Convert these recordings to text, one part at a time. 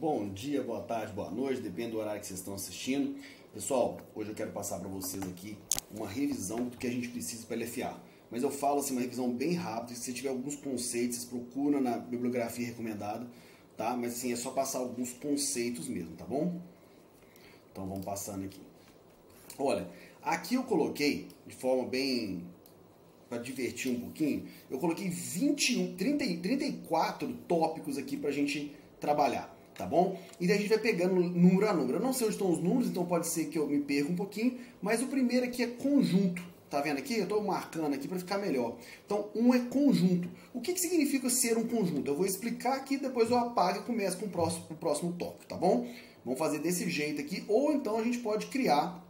Bom dia, boa tarde, boa noite, depende do horário que vocês estão assistindo. Pessoal, hoje eu quero passar para vocês aqui uma revisão do que a gente precisa para LFA. Mas eu falo assim, uma revisão bem rápida. Se você tiver alguns conceitos, vocês procuram na bibliografia recomendada, tá? Mas assim, é só passar alguns conceitos mesmo, tá bom? Então vamos passando aqui. Olha, aqui eu coloquei, de forma bem... para divertir um pouquinho, eu coloquei 34 tópicos aqui pra gente trabalhar, tá bom? E daí a gente vai pegando número a número. Eu não sei onde estão os números, então pode ser que eu me perca um pouquinho, mas o primeiro aqui é conjunto. Tá vendo aqui? Eu estou marcando aqui para ficar melhor. Então, um é conjunto. O que significa ser um conjunto? Eu vou explicar aqui, depois eu apago e começo com o próximo tópico, tá bom? Vamos fazer desse jeito aqui, ou então a gente pode criar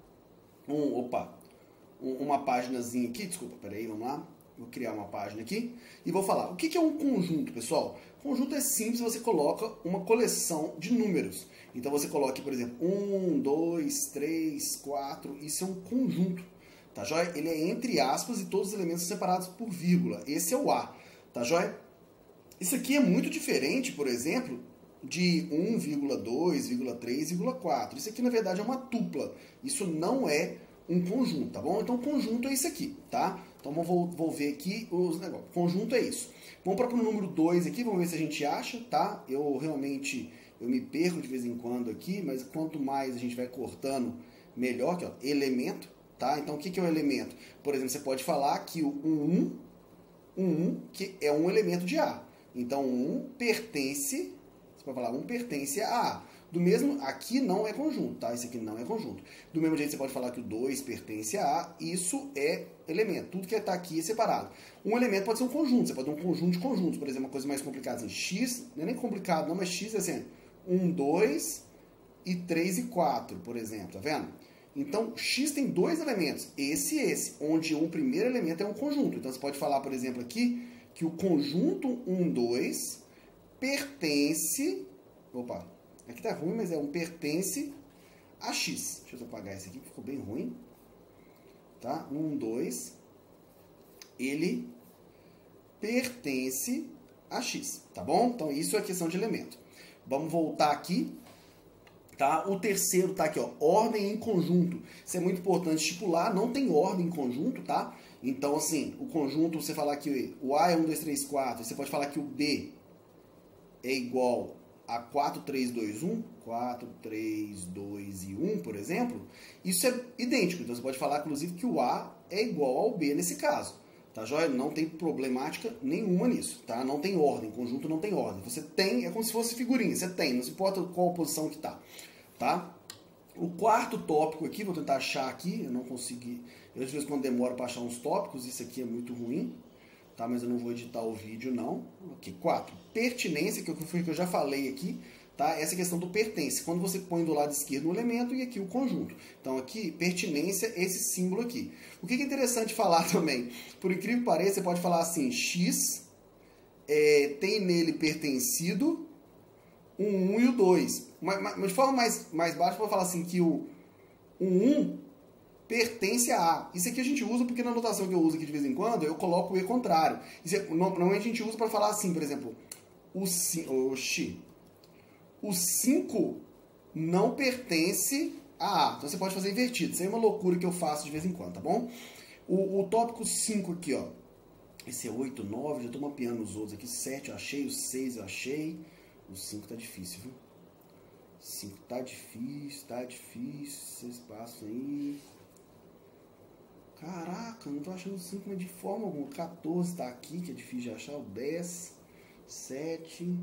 uma páginazinha aqui, desculpa, peraí, vamos lá. Vou criar uma página aqui e vou falar. O que é um conjunto, pessoal? Conjunto é simples, você coloca uma coleção de números. Então você coloca, por exemplo, 1, 2, 3, 4, isso é um conjunto. Tá joia? Ele é entre aspas e todos os elementos são separados por vírgula. Esse é o A, tá joia? Isso aqui é muito diferente, por exemplo, de 1,2,3,4. Isso aqui, na verdade, é uma tupla. Isso não é um conjunto, tá bom? Então, conjunto é isso aqui, tá? Então, vou ver aqui os negócios. Conjunto é isso. Vamos para o número 2 aqui, vamos ver se a gente acha, tá? Eu me perco de vez em quando aqui, mas quanto mais a gente vai cortando, melhor. Aqui, ó, elemento, tá? Então, o que é um elemento? Por exemplo, você pode falar que o 1 que é um elemento de A. Então, 1 pertence, você pode falar 1 pertence a A. Do mesmo, aqui não é conjunto, tá? Esse aqui não é conjunto. Do mesmo jeito, você pode falar que o 2 pertence a A, isso é elemento. Tudo que está aqui é separado. Um elemento pode ser um conjunto, você pode ter um conjunto de conjuntos, por exemplo, uma coisa mais complicada, assim, x, não é nem complicado não, mas x é assim, 1, 2 e 3 e 4, por exemplo, tá vendo? Então, x tem dois elementos, esse e esse, onde o primeiro elemento é um conjunto. Então, você pode falar, por exemplo, aqui, que o conjunto 1, 2 pertence... Aqui tá ruim, mas é um pertence a x. Deixa eu apagar esse aqui, que ficou bem ruim. Tá? 1, 2. Ele pertence a x. Tá bom? Então, isso é questão de elemento. Vamos voltar aqui. Tá? O terceiro tá aqui, ó. Ordem em conjunto. Isso é muito importante estipular. Não tem ordem em conjunto, tá? Então, assim, o conjunto, você falar que o A é 1, 2, 3, 4. Você pode falar que o B é igual a 4, 3, 2, 1, 4, 3, 2 e 1, por exemplo, isso é idêntico. Então, você pode falar, inclusive, que o A é igual ao B nesse caso. Tá, joia? Não tem problemática nenhuma nisso, tá? Não tem ordem, conjunto não tem ordem. Você tem, é como se fosse figurinha, você tem, não se importa qual posição que tá, tá? O quarto tópico aqui, vou tentar achar aqui, eu não consegui, eu de vez em quando demoro para achar uns tópicos, isso aqui é muito ruim. Tá, mas eu não vou editar o vídeo, não. Ok, 4. Pertinência, que eu já falei aqui, tá? Essa questão do pertence. Quando você põe do lado esquerdo um elemento e aqui o conjunto. Então, aqui, pertinência, esse símbolo aqui. O que é interessante falar também? Por incrível que pareça, você pode falar assim, x tem nele pertencido o 1 e o 2. Mas de forma mais baixa, eu vou falar assim, que o 1 pertence a A. Isso aqui a gente usa porque na anotação que eu uso aqui de vez em quando, eu coloco o E contrário. Normalmente a gente usa para falar assim, por exemplo, o 5 não pertence a A. Então você pode fazer invertido. Isso aí é uma loucura que eu faço de vez em quando, tá bom? O tópico 5 aqui, ó. Esse é 8, 9, já estou mapeando os outros aqui. 7 eu achei, o 6 eu achei. O 5 tá difícil, viu? 5 tá difícil. Vocês passam aí. Caraca, não tô achando 5, mas de forma alguma. 14 tá aqui, que é difícil de achar. O 10, 7,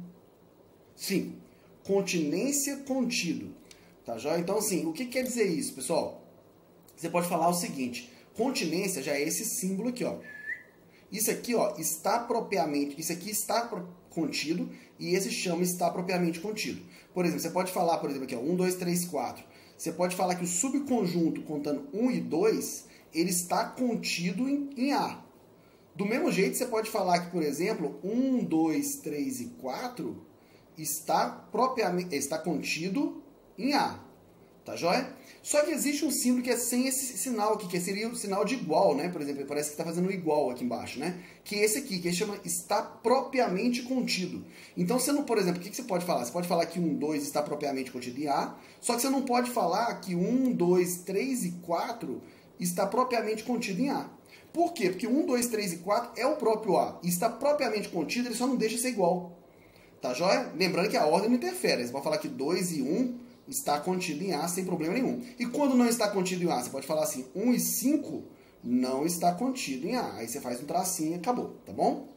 5. Continência contido. Tá joia? Então, assim, o que quer dizer isso, pessoal? Você pode falar o seguinte. Continência já é esse símbolo aqui, ó. Isso aqui, ó, está propriamente... Isso aqui está contido e esse chama está propriamente contido. Por exemplo, você pode falar, por exemplo, aqui, ó, 1, 2, 3, 4. Você pode falar que o subconjunto contando 1 e 2... ele está contido em A. Do mesmo jeito, você pode falar que, por exemplo, 1, 2, 3 e 4 está contido em A. Tá joia? Só que existe um símbolo que é sem esse sinal aqui, que seria o sinal de igual, né? Por exemplo, parece que está fazendo igual aqui embaixo, né? Que é esse aqui, que chama está propriamente contido. Então, você não, por exemplo, o que você pode falar? Você pode falar que 1, 2 está propriamente contido em A, só que você não pode falar que 1, 2, 3 e 4 está propriamente contido em A. Por quê? Porque 1, 2, 3 e 4 é o próprio A. E está propriamente contido, ele só não deixa ser igual. Tá joia? Lembrando que a ordem não interfere. Você pode falar que 2 e 1 está contido em A sem problema nenhum. E quando não está contido em A, você pode falar assim, 1 e 5 não está contido em A. Aí você faz um tracinho e acabou, tá bom?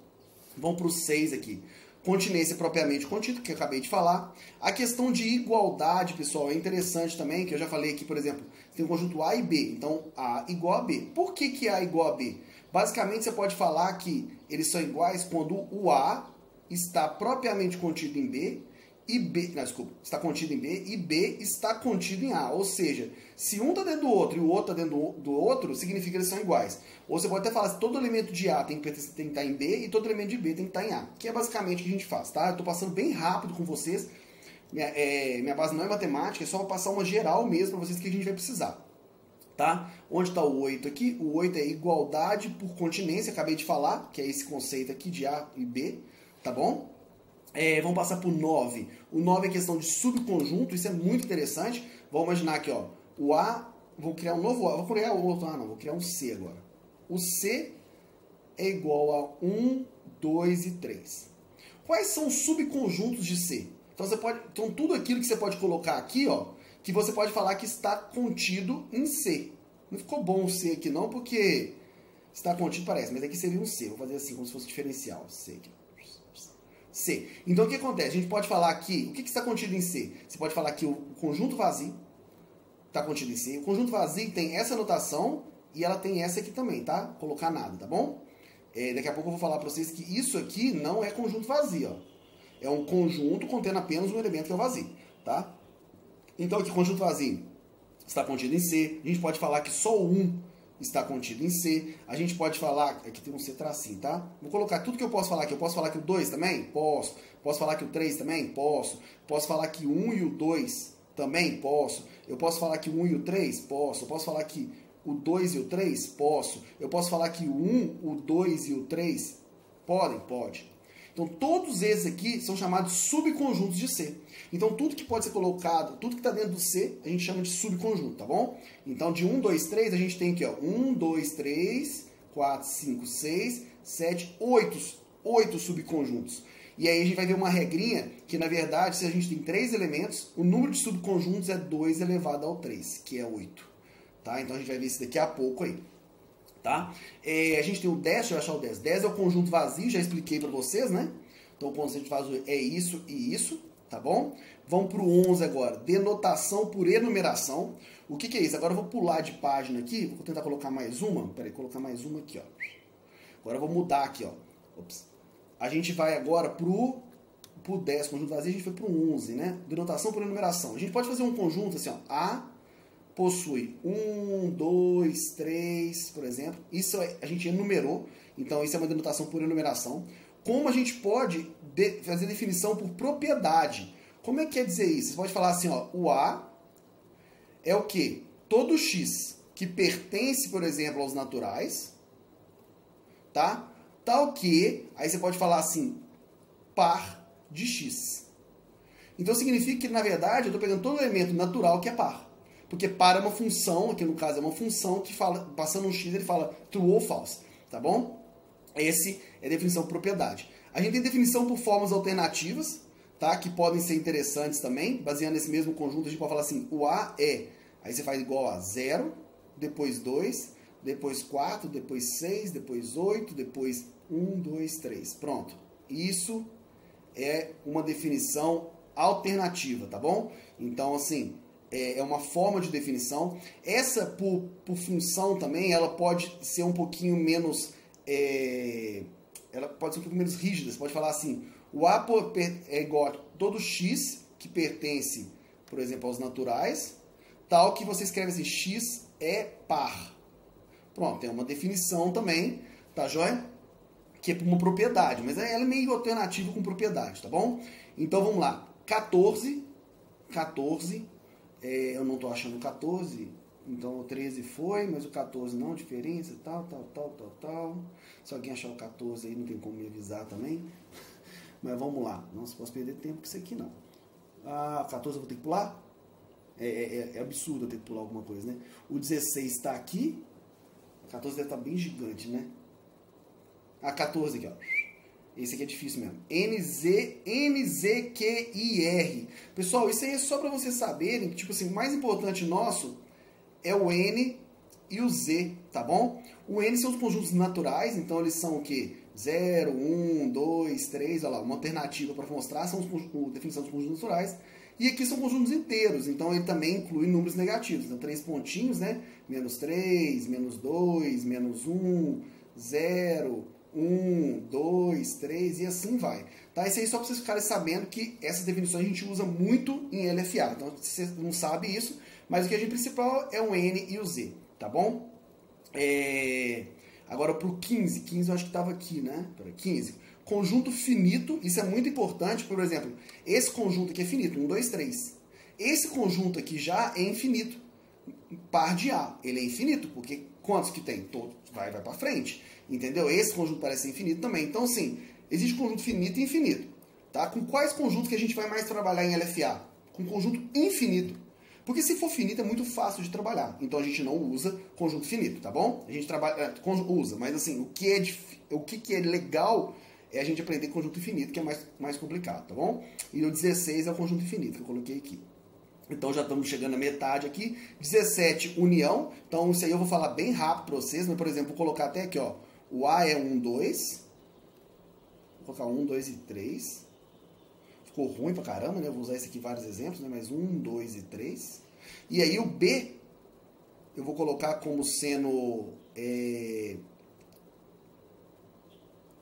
Vamos para o 6 aqui. Continência propriamente contida, que eu acabei de falar. A questão de igualdade, pessoal, é interessante também, que eu já falei aqui, por exemplo, tem o conjunto A e B. Então, A igual a B. Por que A igual a B? Basicamente, você pode falar que eles são iguais quando o A está propriamente contido em B, e B, não, desculpa, está contido em B e B está contido em A. Ou seja, se um está dentro do outro e o outro está dentro do outro, significa que eles são iguais. Ou você pode até falar que todo elemento de A tem que estar em B e todo elemento de B tem que estar em A. Que é basicamente o que a gente faz, tá? Eu estou passando bem rápido com vocês. Minha base não é matemática, é só passar uma geral mesmo para vocês que a gente vai precisar. Tá? Onde está o 8 aqui? O 8 é igualdade por continência, acabei de falar, que é esse conceito aqui de A e B, tá bom? Vamos passar para o 9. O 9 é questão de subconjunto, isso é muito interessante. Vamos imaginar aqui, ó, o A, vou criar um novo A, vou criar outro A, não, vou criar um C agora. O C é igual a 1, 2 e 3. Quais são os subconjuntos de C? Então tudo aquilo que você pode colocar aqui, ó, que você pode falar que está contido em C. Não ficou bom o C aqui não, porque está contido parece, mas aqui seria um C. Vou fazer assim, como se fosse diferencial. C aqui. C. Então o que acontece? A gente pode falar aqui, o que está contido em C? Você pode falar que o conjunto vazio está contido em C. O conjunto vazio tem essa notação e ela tem essa aqui também, tá? Colocar nada, tá bom? Daqui a pouco eu vou falar para vocês que isso aqui não é conjunto vazio, ó. É um conjunto contendo apenas um elemento que é o vazio, tá? Então aqui, conjunto vazio está contido em C. A gente pode falar que só o 1 está contido em C. A gente pode falar... Aqui tem um C tracinho, tá? Vou colocar tudo que eu posso falar aqui. Eu posso falar que o 2 também? Posso. Posso falar que o 3 também? Posso. Posso falar que o 1 e o 2 também? Posso. Eu posso falar que o 1 e o 3? Posso. Eu posso falar que o 2 e o 3? Posso. Eu posso falar que o 1, o 2 e o 3? Podem? Pode. Então, todos esses aqui são chamados subconjuntos de C. Então, tudo que pode ser colocado, tudo que está dentro do C, a gente chama de subconjunto, tá bom? Então, de 1, 2, 3, a gente tem aqui, ó, 1, 2, 3, 4, 5, 6, 7, 8 subconjuntos. E aí a gente vai ver uma regrinha que, na verdade, se a gente tem 3 elementos, o número de subconjuntos é 2 elevado ao 3, que é 8. Tá? Então, a gente vai ver isso daqui a pouco aí. Tá? A gente tem o 10, deixa eu achar o 10. 10 é o conjunto vazio, já expliquei para vocês, né? Então o conceito de vazio é isso e isso, tá bom? Vamos para o 11 agora, denotação por enumeração. O que é isso? Agora eu vou pular de página aqui, vou tentar colocar mais uma. Peraí, colocar mais uma aqui, ó. Agora eu vou mudar aqui, ó. Ops. A gente vai agora pro 10, conjunto vazio, a gente foi pro 11, né? Denotação por enumeração. A gente pode fazer um conjunto assim, ó. A possui 1, 2, 3, por exemplo. Isso a gente enumerou, então isso é uma denotação por enumeração. Como a gente pode fazer definição por propriedade? Como é que quer dizer isso? Você pode falar assim, ó, o A é o quê? Todo X que pertence, por exemplo, aos naturais, tá? Tal que, aí você pode falar assim, par de X. Então significa que, na verdade, eu estou pegando todo elemento natural que é par. Porque par é uma função, aqui no caso é uma função que fala, passando um X, ele fala true ou false, tá bom? Esse é a definição por propriedade. A gente tem definição por formas alternativas, tá? Que podem ser interessantes também, baseando nesse mesmo conjunto, a gente pode falar assim, o A é, aí você faz igual a 0, depois 2, depois 4, depois 6, depois 8, depois 1, 2, 3. Pronto. Isso é uma definição alternativa, tá bom? Então, assim, é uma forma de definição. Essa, por função também, ela pode ser um pouquinho menos... ela pode ser um pouco menos rígida. Você pode falar assim, o A é igual a todo X que pertence, por exemplo, aos naturais, tal que você escreve assim, X é par. Pronto, tem uma definição também, tá joia? Que é uma propriedade, mas ela é meio alternativa com propriedade, tá bom? Então vamos lá, 14 Eu não estou achando o 14, então o 13 foi, mas o 14 não, diferença, tal. Se alguém achar o 14 aí, não tem como me avisar também. Mas vamos lá. Não se posso perder tempo com isso aqui, não. Ah, 14 eu vou ter que pular? É absurdo eu ter que pular alguma coisa, né? O 16 está aqui. 14 deve estar bem gigante, né? Ah, 14 aqui, ó. Esse aqui é difícil mesmo. NZQIR. Pessoal, isso aí é só para vocês saberem que, tipo assim, o mais importante nosso é o N e o Z, tá bom? O N são os conjuntos naturais, então eles são o quê? 0, 1, 2, 3, olha lá, uma alternativa para mostrar, são a definição dos conjuntos naturais. E aqui são conjuntos inteiros, então ele também inclui números negativos. Então, 3 pontinhos, né? Menos 3, menos 2, menos 1, 0, 1, 2, 3 e assim vai. Tá? Isso aí só para vocês ficarem sabendo que essas definições a gente usa muito em LFA. Então, você não sabe isso, mas o que a gente principal é o N e o Z, tá bom? Agora para o 15. 15 eu acho que estava aqui, né? 15. Conjunto finito, isso é muito importante. Por exemplo, esse conjunto aqui é finito, 1, 2, 3. Esse conjunto aqui já é infinito. Par de A, ele é infinito, porque quantos que tem? Todos. Vai para frente. Entendeu? Esse conjunto parece infinito também. Então, assim, existe conjunto finito e infinito. Tá? Com quais conjuntos que a gente vai mais trabalhar em LFA? Com conjunto infinito. Porque se for finito é muito fácil de trabalhar. Então a gente não usa conjunto finito, tá bom? A gente trabalha, usa, mas assim, o que é legal é a gente aprender conjunto infinito, que é mais complicado, tá bom? E o 16 é o conjunto infinito que eu coloquei aqui. Então já estamos chegando na metade aqui. 17, união. Então isso aí eu vou falar bem rápido para vocês, mas por exemplo, vou colocar até aqui, ó. O A é 1, 2. Vou colocar 1, 2 e 3. Ficou ruim pra caramba, né? Eu vou usar esse aqui vários exemplos, né? Mas 1, 2 e 3. E aí o B, eu vou colocar como sendo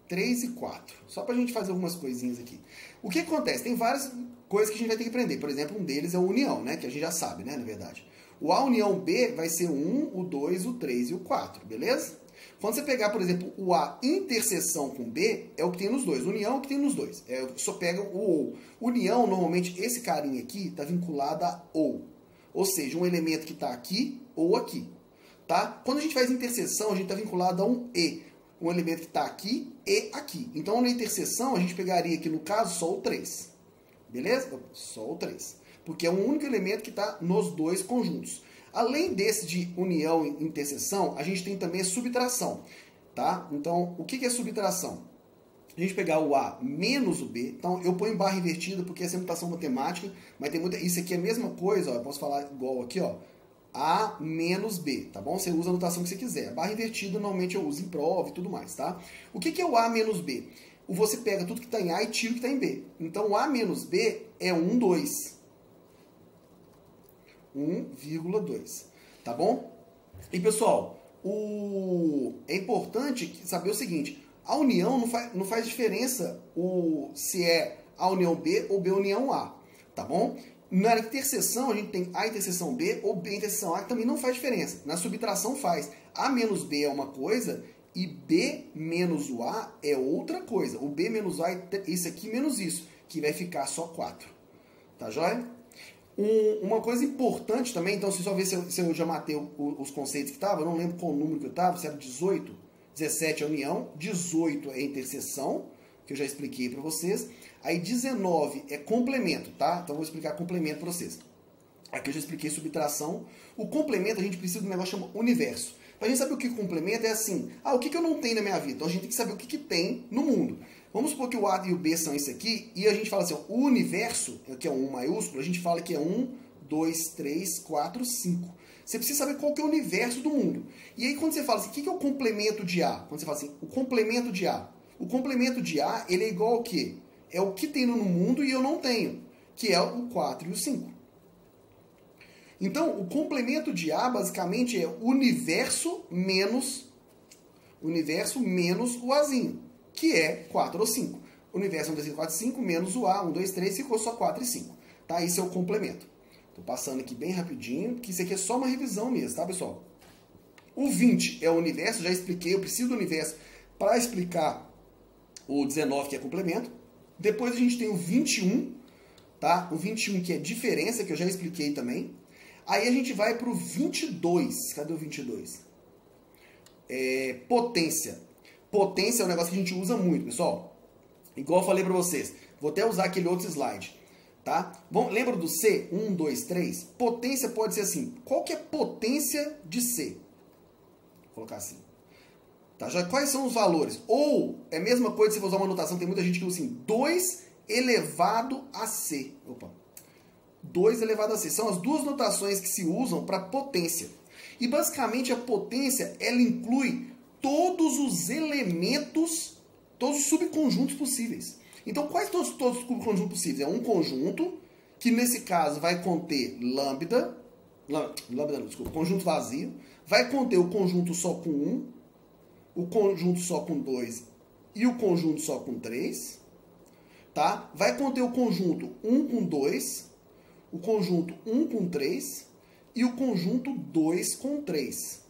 3 e 4. Só pra gente fazer algumas coisinhas aqui. O que acontece? Tem várias coisas que a gente vai ter que aprender. Por exemplo, um deles é a união, né? Que a gente já sabe, né? Na verdade. O A união B vai ser o 1, o 2, o 3 e o 4, beleza? Quando você pegar, por exemplo, o A interseção com B, é o que tem nos dois. União é o que tem nos dois. Só pega o OU. União, normalmente, esse carinha aqui está vinculado a OU. Ou seja, um elemento que está aqui ou aqui. Tá? Quando a gente faz interseção, a gente está vinculado a um E. Um elemento que está aqui e aqui. Então, na interseção, a gente pegaria aqui, no caso, só o 3. Beleza? Só o 3. Porque é o único elemento que está nos dois conjuntos. Além desse de união e interseção, a gente tem também a subtração. Tá? Então, o que é subtração? A gente pegar o A menos o B. Então, eu ponho barra invertida porque essa é notação matemática, mas tem muita. Isso aqui é a mesma coisa, ó, eu posso falar igual aqui, ó. A menos B, tá bom? Você usa a notação que você quiser. A barra invertida, normalmente eu uso em prova e tudo mais, tá? O que é o A menos B? Você pega tudo que está em A e tira o que está em B. Então, o A menos B é 1, 2. 1,2. Tá bom? E, pessoal, é importante saber o seguinte. A união não faz diferença se é A união B ou B união A. Tá bom? Na interseção, a gente tem A interseção B ou B interseção A, que também não faz diferença. Na subtração faz. A menos B é uma coisa e B menos o A é outra coisa. O B menos o A é isso aqui menos isso, que vai ficar só 4. Tá joia? Uma coisa importante também, então se só ver se eu já matei os conceitos que estavam, eu não lembro qual número que eu estava, se era 18, 17 é união, 18 é interseção, que eu já expliquei para vocês. Aí 19 é complemento, tá? Então eu vou explicar complemento para vocês. Aqui eu já expliquei subtração. O complemento a gente precisa de um negócio chamado universo. Para a gente saber o que complementa é assim, o que eu não tenho na minha vida? Então a gente tem que saber o que tem no mundo. Vamos supor que o A e o B são isso aqui, e a gente fala assim, o universo, que é um maiúsculo, a gente fala que é 1, 2, 3, 4, 5. Você precisa saber qual que é o universo do mundo. E aí quando você fala assim, o que é o complemento de A? Quando você fala assim, o complemento de A. O complemento de A, ele é igual ao quê? É o que tem no mundo e eu não tenho, que é o 4 e o 5. Então, o complemento de A, basicamente, é o universo menos o Azinho, que é 4 ou 5. O universo 1, 2, 3, 4, 5, menos o A, 1, 2, 3, ficou só 4 e 5. Tá? Esse é o complemento. Estou passando aqui bem rapidinho, que isso aqui é só uma revisão mesmo, tá, pessoal? O 20 é o universo, já expliquei, eu preciso do universo para explicar o 19, que é complemento. Depois a gente tem o 21, tá? O 21 que é diferença, que eu já expliquei também. Aí a gente vai para o 22. Cadê o 22? Potência. Potência é um negócio que a gente usa muito, pessoal. Igual eu falei para vocês. Vou até usar aquele outro slide. Tá? Bom, lembra do C? 1, 2, 3? Potência pode ser assim. Qual que é a potência de C? Vou colocar assim. Tá? Já, quais são os valores? Ou, é a mesma coisa se você usar uma notação, tem muita gente que usa assim, 2 elevado a C. Opa. 2 elevado a C. São as duas notações que se usam para potência. E basicamente a potência, ela inclui todos os elementos, todos os subconjuntos possíveis. Então, quais todos os subconjuntos possíveis? É um conjunto, que nesse caso vai conter lambda não, desculpa, conjunto vazio, vai conter o conjunto só com 1, o conjunto só com 2 e o conjunto só com 3, tá? Vai conter o conjunto 1 com 2, o conjunto 1 com 3 e o conjunto 2 com 3,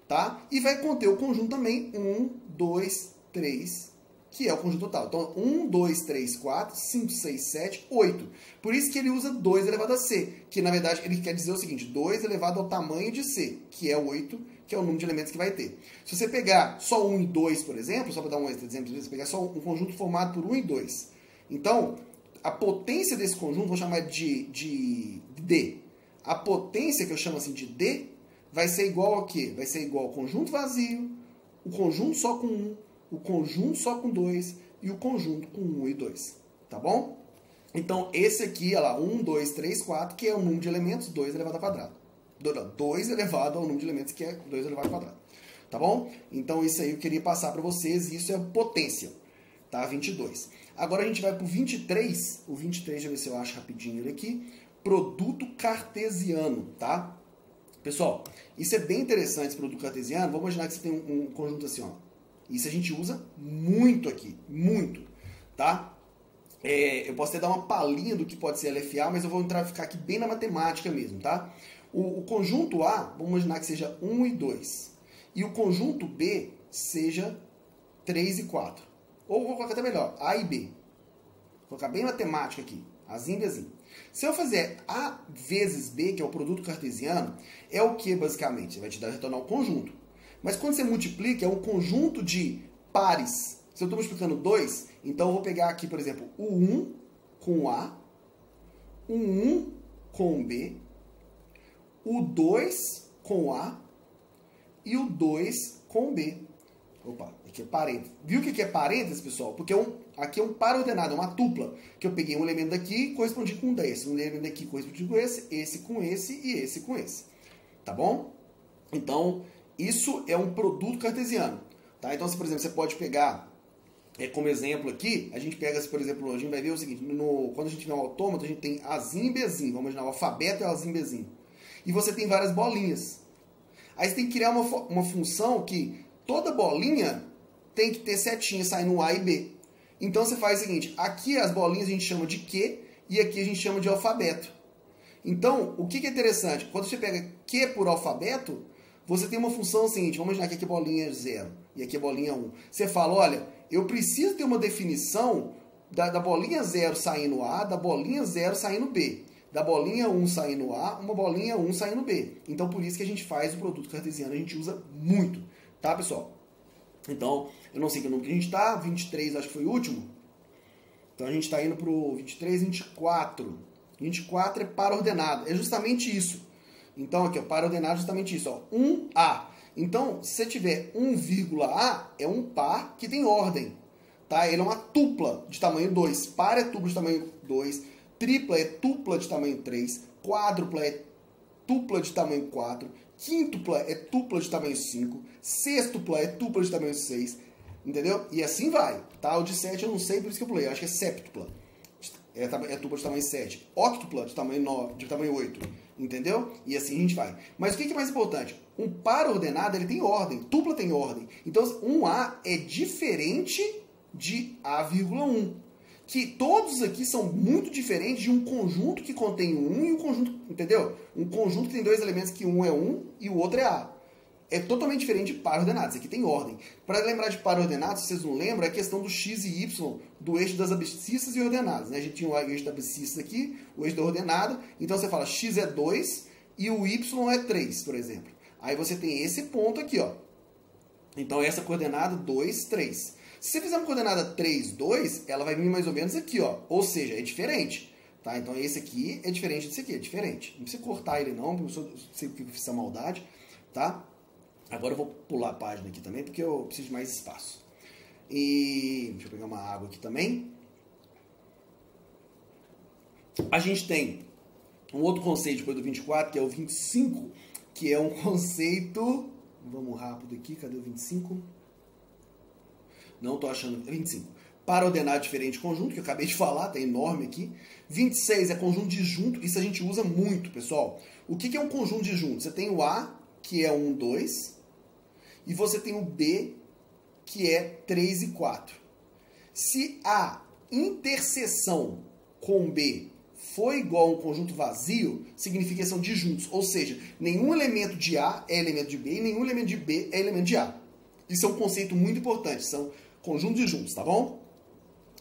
tá? E vai conter o conjunto também 1, 2, 3, que é o conjunto total. Então, 1, 2, 3, 4, 5, 6, 7, 8. Por isso que ele usa 2 elevado a C, que na verdade ele quer dizer o seguinte, 2 elevado ao tamanho de C, que é 8, que é o número de elementos que vai ter. Se você pegar só 1 e 2, por exemplo, só para dar um exemplo, se você pegar só um conjunto formado por 1 e 2. Então, a potência desse conjunto, vou chamar de D. A potência que eu chamo assim de D, vai ser igual ao quê? Vai ser igual ao conjunto vazio, o conjunto só com 1, o conjunto só com 2 e o conjunto com 1 e 2. Tá bom? Então, esse aqui, olha lá, 1, 2, 3, 4, que é o número de elementos, 2 elevado ao quadrado. 2 elevado ao número de elementos, que é 2 elevado ao quadrado. Tá bom? Então, isso aí eu queria passar para vocês, e isso é potência. Tá? 22. Agora a gente vai para o 23. O 23, deixa eu ver se eu acho rapidinho ele aqui. Produto cartesiano, tá? Pessoal, isso é bem interessante, esse produto cartesiano. Vamos imaginar que você tem um conjunto assim, ó. Isso a gente usa muito aqui, muito, tá? Eu posso até dar uma palhinha do que pode ser LFA, mas eu vou ficar aqui bem na matemática mesmo, tá? O conjunto A, vamos imaginar que seja 1 e 2. E o conjunto B seja 3 e 4. Ou vou colocar até melhor, A e B. Vou colocar bem matemática aqui, Azinho e Bezinho. Se eu fizer A vezes B, que é o produto cartesiano, é o que basicamente? Você vai te retornar um conjunto. Mas quando você multiplica, é um conjunto de pares. Se eu estou multiplicando 2, então eu vou pegar aqui, por exemplo, o 1 com A, o 1 com B, o 2 com A e o 2 com B. Opa, aqui é parênteses. Viu o que é parênteses, pessoal? Porque aqui é um par ordenado, é uma tupla. Que eu peguei um elemento daqui e correspondi com um desse. Um elemento daqui correspondi com esse com esse e esse com esse. Tá bom? Então, isso é um produto cartesiano. Tá? Então, se, por exemplo, você pode pegar, como exemplo aqui, a gente pega, por exemplo, a gente vai ver o seguinte, quando a gente tiver um autômato, a gente tem Azinho e Bezinho. Vamos imaginar, o alfabeto é Azinho e Bezinho. E você tem várias bolinhas. Aí você tem que criar uma função que toda bolinha tem que ter setinha saindo A e B. Então você faz o seguinte, aqui as bolinhas a gente chama de Q e aqui a gente chama de alfabeto. Então, o que é interessante? Quando você pega Q por alfabeto, você tem uma função seguinte, vamos imaginar que aqui é bolinha 0 e aqui é bolinha 1. Você fala, olha, eu preciso ter uma definição da bolinha 0 saindo A, da bolinha 0 saindo B. Da bolinha 1 saindo A, uma bolinha 1 saindo B. Então, por isso que a gente faz o produto cartesiano, a gente usa muito. Tá, pessoal? Então, eu não sei que número que a gente está, 23 acho que foi o último. Então, a gente está indo para o 23, 24. 24 é par ordenado, é justamente isso. Então, aqui, ó, par ordenado é justamente isso, ó, 1A. Então, se você tiver 1,A, é um par que tem ordem. Tá? Ele é uma tupla de tamanho 2. Par é tupla de tamanho 2. Tripla é tupla de tamanho 3. Quádrupla é tupla de tamanho 4. Quíntupla é tupla de tamanho 5. Sextupla é tupla de tamanho 6. Entendeu? E assim vai. Tá? O de 7 eu não sei, por isso que eu pulei. Eu acho que é septupla. É tupla de tamanho 7. Octupla de tamanho 9, de tamanho 8. Entendeu? E assim a gente vai. Mas o que é mais importante? Um par ordenado, ele tem ordem. Tupla tem ordem. Então, 1A é diferente de A,1. Que todos aqui são muito diferentes de um conjunto que contém 1 e um conjunto, entendeu? Um conjunto que tem dois elementos que um é 1 e o outro é A. É totalmente diferente de par ordenado. Isso aqui tem ordem. Para lembrar de par ordenado, se vocês não lembram, é a questão do x e y do eixo das abscissas e ordenadas. Né? A gente tinha o eixo da abscissa aqui, o eixo da ordenada. Então você fala x é 2, e o y é 3, por exemplo. Aí você tem esse ponto aqui, ó. Então essa coordenada 2, 3. Se você fizer uma coordenada 3, 2, ela vai vir mais ou menos aqui, ó. Ou seja, é diferente. Tá? Então esse aqui é diferente desse aqui, é diferente. Não precisa cortar ele não, porque eu sei que eu fiz essa maldade. Tá? Agora eu vou pular a página aqui também, porque eu preciso de mais espaço. E deixa eu pegar uma água aqui também. A gente tem um outro conceito depois do 24, que é o 25, que é um conceito... Vamos rápido aqui, cadê o 25? Não estou achando... 25. Para ordenar diferente conjunto, que eu acabei de falar, tá enorme aqui. 26 é conjunto disjunto, isso a gente usa muito, pessoal. O que é um conjunto disjunto? Você tem o A, que é 1, 2, e você tem o B, que é 3 e 4. Se a interseção com B for igual a um conjunto vazio, significa que são disjuntos. Ou seja, nenhum elemento de A é elemento de B e nenhum elemento de B é elemento de A. Isso é um conceito muito importante, são conjuntos disjuntos, tá bom?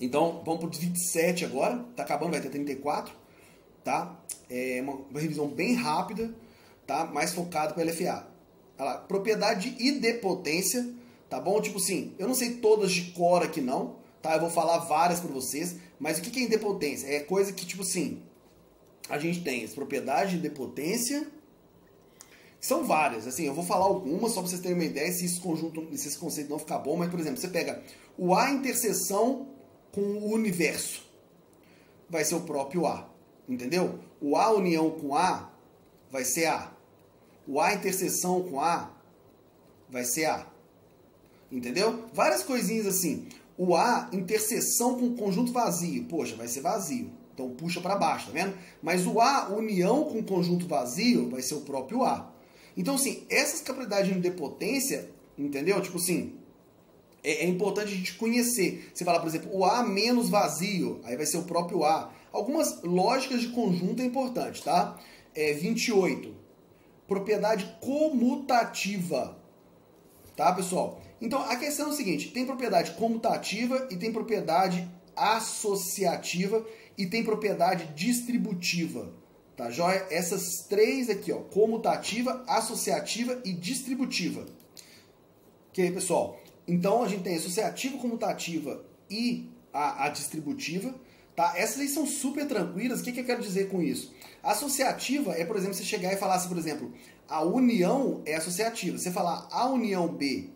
Então, vamos para o 27 agora, tá acabando, vai ter 34, tá? É uma revisão bem rápida, tá? Mais focada para LFA. Olha lá, propriedade de idempotência, tá bom? Tipo assim, eu não sei todas de cor aqui não, tá? Eu vou falar várias para vocês, mas o que é idempotência? É coisa que, tipo assim, a gente tem as propriedades de idempotência, são várias, assim, eu vou falar algumas só para vocês terem uma ideia se esse conceito não ficar bom, mas, por exemplo, você pega o A interseção com o universo, vai ser o próprio A, entendeu? O A união com A vai ser A. O A interseção com A vai ser A. Entendeu? Várias coisinhas assim. O A interseção com conjunto vazio, poxa, vai ser vazio. Então puxa para baixo, tá vendo? Mas o A união com conjunto vazio vai ser o próprio A. Então, assim, essas propriedades de idempotência, entendeu? Tipo assim, é importante a gente conhecer. Você fala, por exemplo, o A menos vazio, aí vai ser o próprio A. Algumas lógicas de conjunto é importante, tá? 28. Propriedade comutativa. Tá, pessoal? Então, a questão é o seguinte, tem propriedade comutativa e tem propriedade associativa e tem propriedade distributiva. Tá, joia? Essas três aqui, ó, comutativa, associativa e distributiva. Ok, pessoal? Então, a gente tem associativa, comutativa e a distributiva. Tá? Essas aí são super tranquilas. O que eu quero dizer com isso? A associativa é, por exemplo, você chegar e falar assim, por exemplo, a união é associativa. Você falar A união B,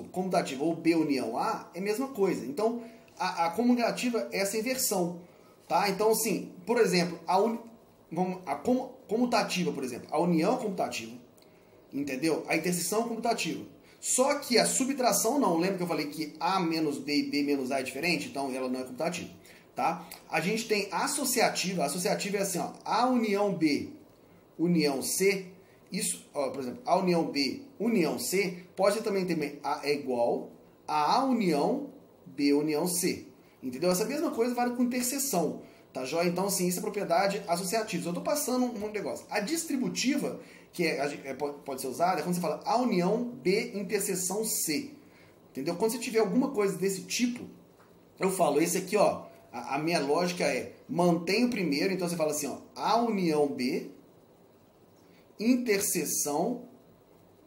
comutativa ou B união A, é a mesma coisa. Então, a comutativa é essa inversão. Tá? Então, assim, por exemplo, a comutativa, por exemplo, a união comutativa, entendeu? A interseção comutativa. Só que a subtração não. Lembra que eu falei que A menos B e B menos A é diferente? Então ela não é comutativa. Tá? A gente tem associativa. A associativa é assim, ó, A união B, união C. Isso, ó, por exemplo, A união B, união C. Pode ser também A é igual a A união B união C. Entendeu? Essa mesma coisa vale com interseção. Tá, joia? Então, assim, isso é propriedade associativa. Eu estou passando um negócio. A distributiva, que pode ser usada, é quando você fala A união B interseção C. Entendeu? Quando você tiver alguma coisa desse tipo, eu falo, esse aqui, ó, a minha lógica é, mantém o primeiro, então você fala assim, ó, A união B interseção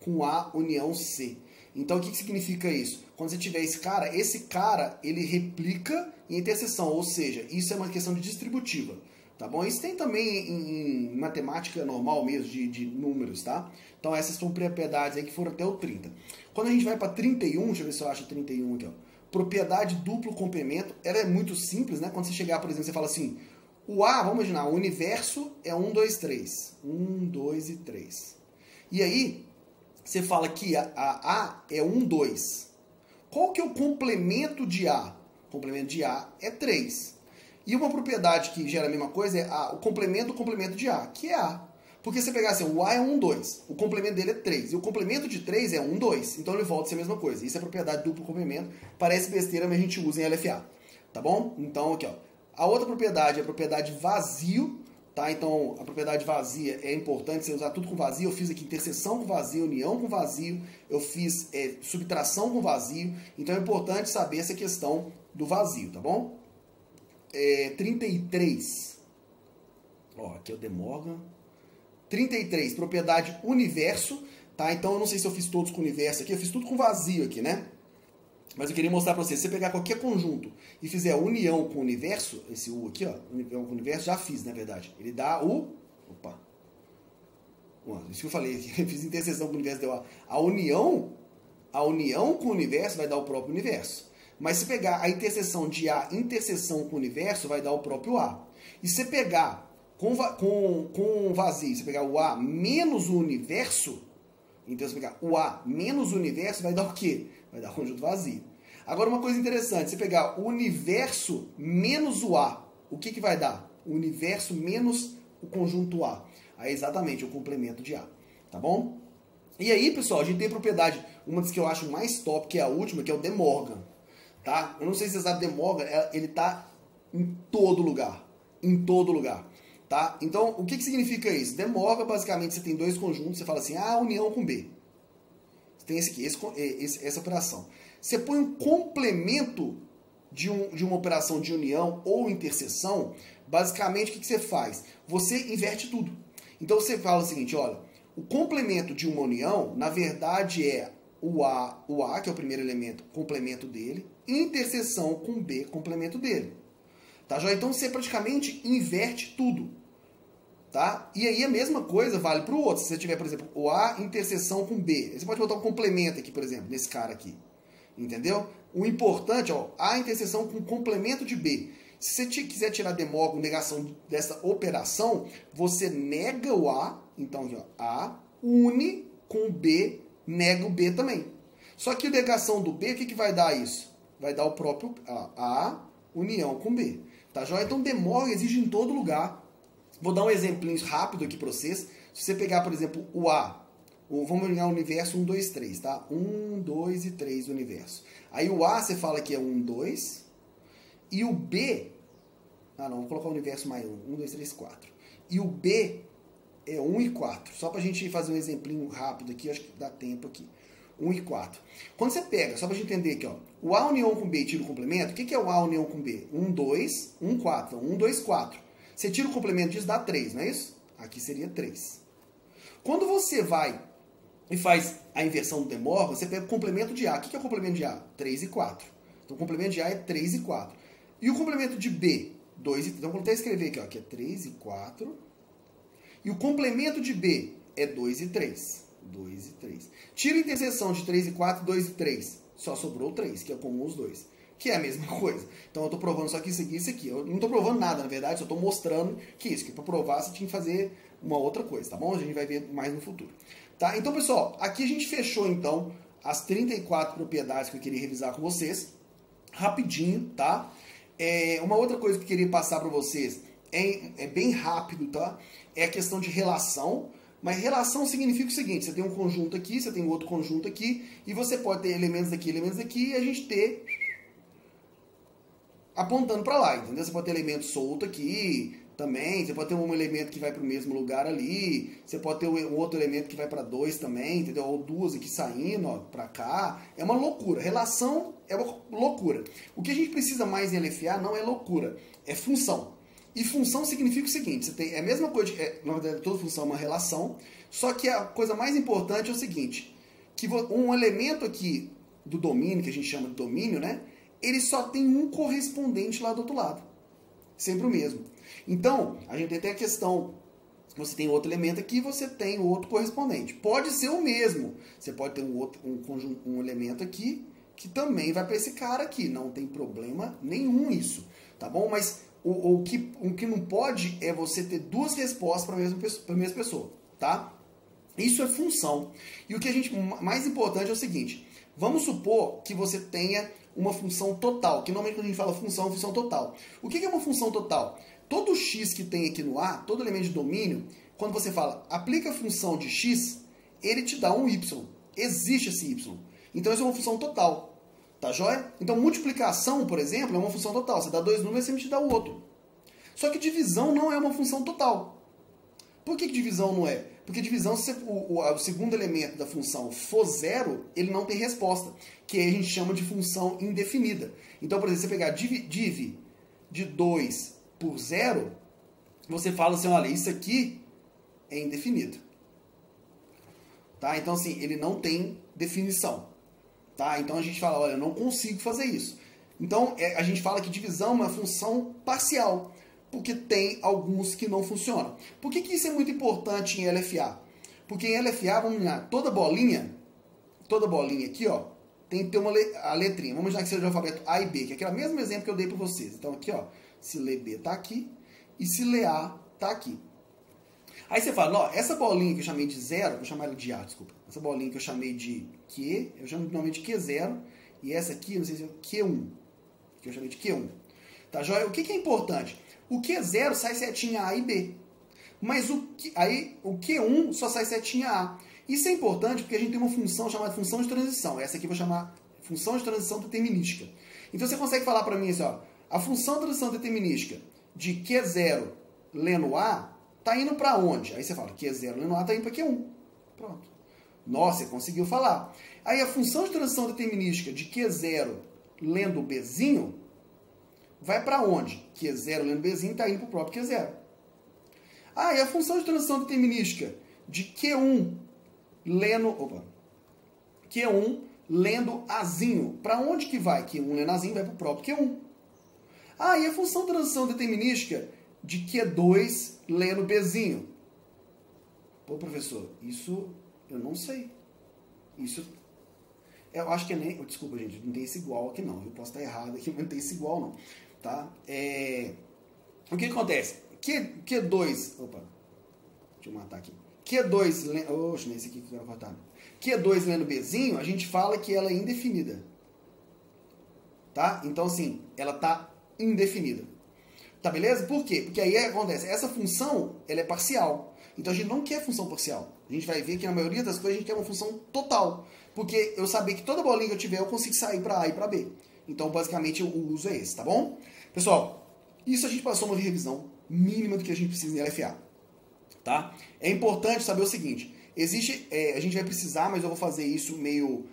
com A união C. Então, o que significa isso? Quando você tiver esse cara, ele replica em interseção, ou seja, isso é uma questão de distributiva. Tá bom? Isso tem também em matemática normal mesmo, de números, tá? Então essas são propriedades aí que foram até o 30. Quando a gente vai para 31, deixa eu ver se eu acho 31 aqui, ó. Propriedade duplo complemento, ela é muito simples, né? Quando você chegar, por exemplo, você fala assim, o A, vamos imaginar, o universo é 1, 2, 3. 1, 2 e 3. E aí, você fala que a A é 1, 2. Qual que é o complemento de A? O complemento de A é 3. E uma propriedade que gera a mesma coisa é o complemento do complemento de A, que é A. Porque se você pegar assim, o A é 1, 2, o complemento dele é 3, e o complemento de 3 é 1, 2, então ele volta a ser a mesma coisa. Isso é propriedade duplo complemento, parece besteira, mas a gente usa em LFA. Tá bom? Então, aqui, ó. A outra propriedade é a propriedade vazio, tá? Então, a propriedade vazia é importante você usar tudo com vazio. Eu fiz aqui interseção com vazio, união com vazio, eu fiz subtração com vazio. Então, é importante saber essa questão do vazio, tá bom? 33. Ó, aqui é o De Morgan. 33, propriedade universo, tá? Então eu não sei se eu fiz todos com universo aqui, eu fiz tudo com vazio aqui, né? Mas eu queria mostrar pra você, se você pegar qualquer conjunto e fizer união com o universo, esse U aqui, ó, união com o universo, já fiz, na verdade. Ele dá o... Opa. Isso que eu falei, eu fiz interseção com o universo, deu a união com o universo vai dar o próprio universo. Mas se pegar a interseção de A, interseção com o universo, vai dar o próprio A. E se pegar com vazio, se pegar o A menos o universo, então se pegar o A menos o universo, vai dar o quê? Vai dar o conjunto vazio. Agora uma coisa interessante, se pegar o universo menos o A, o que vai dar? O universo menos o conjunto A. Aí exatamente o complemento de A, tá bom? E aí, pessoal, a gente tem propriedade, uma das que eu acho mais top, que é a última, que é o De Morgan, tá? Eu não sei se você sabe, De Morgan, ele tá em todo lugar, tá? Então, o que significa isso? De Morgan, basicamente, você tem dois conjuntos, você fala assim, união com B. Você tem esse aqui, essa operação. Você põe um complemento de uma operação de união ou interseção, basicamente, o que você faz? Você inverte tudo. Então, você fala o seguinte, olha, o complemento de uma união, na verdade, é o A, que é o primeiro elemento, complemento dele, interseção com B, complemento dele. Tá, joia? Então, você praticamente inverte tudo. Tá? E aí a mesma coisa vale para o outro. Se você tiver, por exemplo, o A interseção com B, você pode botar um complemento aqui, por exemplo, nesse cara aqui. Entendeu? O importante, ó, A interseção com complemento de B. Se você quiser tirar De Morgan, negação dessa operação, você nega o A, então aqui, ó, A, une com o B, nega o B também. Só que a negação do B, o que vai dar isso? Vai dar o próprio A, união com B. Tá, joia? Então De Morgan existe em todo lugar. Vou dar um exemplinho rápido aqui para vocês. Se você pegar, por exemplo, o A, vamos olhar o universo 1, 2, 3, tá? 1, 2 e 3 o universo. Aí o A você fala que é 1, 2. E o B... vou colocar o universo mais 1. 1, 2, 3, 4. E o B é 1 e 4. Só pra gente fazer um exemplinho rápido aqui, acho que dá tempo aqui. 1 e 4. Quando você pega, só pra gente entender aqui, ó. O A união com B e tira o complemento, o que é o A união com B? 1, 2, 1, 4. 1, 2, 4. Você tira o complemento disso, dá 3, não é isso? Aqui seria 3. Quando você vai e faz a inversão do De Morgan, você pega o complemento de A. O que é o complemento de A? 3 e 4. Então o complemento de A é 3 e 4. E o complemento de B? 2 e 3. Então vou até escrever aqui, ó, que é 3 e 4. E o complemento de B é 2 e 3. 2 e 3. Tira a interseção de 3 e 4, 2 e 3. Só sobrou 3, que é comum os dois. Que é a mesma coisa. Então eu estou provando só que isso aqui e isso aqui. Eu não estou provando nada, na verdade, só estou mostrando que isso. Que para provar você tinha que fazer uma outra coisa, tá bom? A gente vai ver mais no futuro. Tá? Então, pessoal, aqui a gente fechou, então, as 34 propriedades que eu queria revisar com vocês. Rapidinho, tá? Uma outra coisa que eu queria passar para vocês é bem rápido, tá? É a questão de relação. Mas relação significa o seguinte, você tem um conjunto aqui, você tem outro conjunto aqui, e você pode ter elementos daqui, e a gente ter apontando para lá, entendeu? Você pode ter elemento solto aqui também, você pode ter um elemento que vai para o mesmo lugar ali, você pode ter um outro elemento que vai para 2 também, entendeu? Ou duas aqui saindo para cá. É uma loucura. Relação é uma loucura. O que a gente precisa mais em LFA não é loucura, é função. E função significa o seguinte, você tem a mesma coisa, na verdade toda função é uma relação, só que a coisa mais importante é o seguinte, que um elemento aqui do domínio, que a gente chama de domínio, né? Ele só tem um correspondente lá do outro lado. Sempre o mesmo. Então, a gente tem até a questão, você tem outro elemento aqui, você tem o outro correspondente. Pode ser o mesmo. Você pode ter um elemento aqui, que também vai para esse cara aqui. Não tem problema nenhum isso. Tá bom? Mas o que não pode é você ter duas respostas para a mesma pessoa. Tá? Isso é função. E o que a gente mais importante é o seguinte. Vamos supor que você tenha uma função total, que normalmente quando a gente fala função, é uma função total. O que é uma função total? Todo x que tem aqui no A, todo elemento de domínio, quando você fala aplica a função de x, ele te dá um y. Existe esse y. Então isso é uma função total. Tá joia? Então multiplicação, por exemplo, é uma função total. Você dá dois números e sempre te dá o outro. Só que divisão não é uma função total. Por que divisão não é? Porque divisão, se o segundo elemento da função for zero, ele não tem resposta, que a gente chama de função indefinida. Então, por exemplo, você pegar div de 2 por 0, você fala assim, olha, isso aqui é indefinido. Tá? Então, assim, ele não tem definição. Tá? Então, a gente fala, olha, eu não consigo fazer isso. Então, a gente fala que divisão é uma função parcial, porque tem alguns que não funcionam. Por que isso é muito importante em LFA? Porque em LFA, vamos lá, toda bolinha aqui, ó, tem que ter a letrinha. Vamos imaginar que seja o alfabeto A e B, que é aquele mesmo exemplo que eu dei para vocês. Então, aqui, ó, se ler B tá aqui, e se ler A tá aqui. Aí você fala, ó, essa bolinha que eu chamei de 0, vou chamar ela de A, desculpa. Essa bolinha que eu chamei de Q, eu chamo normalmente de Q0, e essa aqui, não sei se é Q1, que eu chamei de Q1. Tá, joia? O que é importante? O Q0 sai setinha A e B, mas o Q1 só sai setinha A. Isso é importante porque a gente tem uma função chamada função de transição. Essa aqui eu vou chamar função de transição determinística. Então você consegue falar para mim assim, ó, a função de transição determinística de Q0 lendo A está indo para onde? Aí você fala, Q0 lendo A está indo para Q1. Pronto. Nossa, você conseguiu falar. Aí a função de transição determinística de Q0 lendo Bzinho vai para onde? Q0 lendo Bzinho está indo para o próprio Q0. Ah, e a função de transição determinística de Q1 lendo Azinho. Para onde que vai? Q1 lendo Azinho vai para o próprio Q1. Ah, e a função de transição determinística de Q2 lendo Bzinho? Pô, professor, isso eu não sei. Isso eu acho que é nem... Desculpa, gente, não tem esse igual aqui não. Eu posso estar errado aqui, mas não tem esse igual não. Tá? O que acontece? Q2... Opa, deixa eu matar aqui. Q2 lendo... Oxe, nesse aqui que eu quero cortar. Q2 lendo Bzinho, a gente fala que ela é indefinida. Tá? Então, assim, ela tá indefinida. Tá, beleza? Por quê? Porque aí acontece, essa função, ela é parcial. Então, a gente não quer função parcial. A gente vai ver que na maioria das coisas a gente quer uma função total. Porque eu saber que toda bolinha que eu tiver, eu consigo sair para A e para B. Então, basicamente, o uso é esse, tá bom? Pessoal, isso a gente passou uma revisão mínima do que a gente precisa em LFA. Tá? É importante saber o seguinte, a gente vai precisar, mas eu vou fazer isso meio,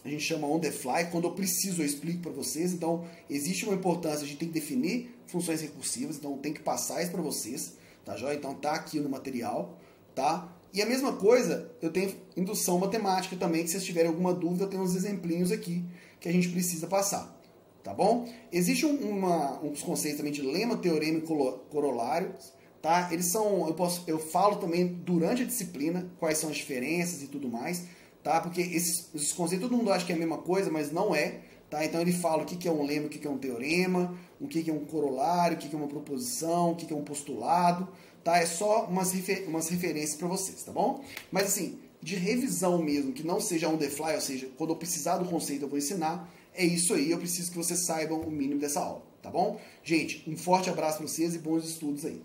a gente chama on the fly, quando eu preciso eu explico para vocês, então existe uma importância, a gente tem que definir funções recursivas, então tem que passar isso para vocês, tá joia? Então tá aqui no material, tá? E a mesma coisa, eu tenho indução matemática também, que se vocês tiverem alguma dúvida, eu tenho uns exemplinhos aqui que a gente precisa passar, tá bom? Existe uns conceitos também de lema, teorema e corolário. Tá? Eles são, eu falo também durante a disciplina quais são as diferenças e tudo mais, tá? Porque esses conceitos todo mundo acha que é a mesma coisa, mas não é, tá? Então ele fala o que é um lema, o que é um teorema, o que é um corolário, o que é uma proposição, o que é um postulado, tá? É só umas referências para vocês, tá bom? Mas assim, de revisão mesmo, que não seja on the fly, ou seja, quando eu precisar do conceito eu vou ensinar, é isso aí, eu preciso que vocês saibam o mínimo dessa aula, tá bom? Gente, um forte abraço para vocês e bons estudos aí.